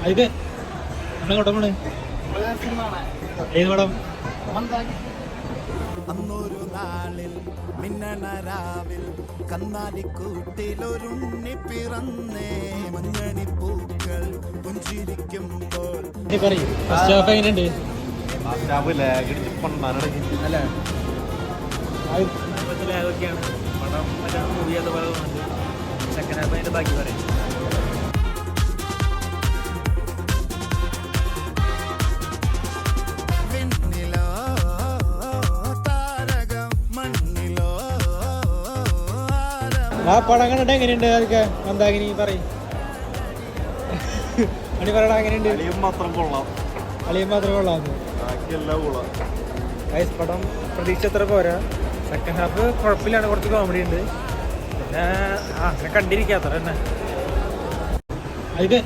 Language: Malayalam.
അതൊക്കെ അങ്ങോട്ട് പോണ് ഏത് പടം? അന്നൊരു നാളിൽ മിന്നണരാവിൽ കന്നാലിക്കൂട്ടിലൊരുണ്ണി പിറന്നേ മഞ്ഞണിപ്പൂക്കൾ പുഞ്ചിരിക്കുമ്പോൾ. പറയും ഫസ്റ്റ് ഹാഫ് എങ്ങനെയുണ്ട്? അല്ലേ ലാഗൊക്കെയാണ് പടം. മറ്റേ മൂവി അതുപോലെ തോന്നുന്നുണ്ട്. സെക്കൻഡ് ഹാഫ് അതിൻ്റെ ബാക്കി പറയും. വിണ്ണിലോ താരകം മണ്ണിലോ ആ പടം കണ്ടിട്ട് എങ്ങനെയുണ്ട്? അതൊക്കെ മന്ദാകിനി പറയും. അണി പറയടാ എങ്ങനെയുണ്ട്? അളിയും മാത്രം കൊള്ളാം, അളിയൻ മാത്രം കൊള്ളാമെന്ന്. ബാക്കിയെല്ലാം കൊള്ളാം. പടം പ്രതീക്ഷ അത്ര പോരാ. സെക്കൻഡ് ഹാഫ് കുഴപ്പമില്ലാണ്, കുറച്ച് കോമഡി ഉണ്ട്. പിന്നെ അങ്ങനെ കണ്ടിരിക്കാത്ര തന്നെ. അതൊക്കെ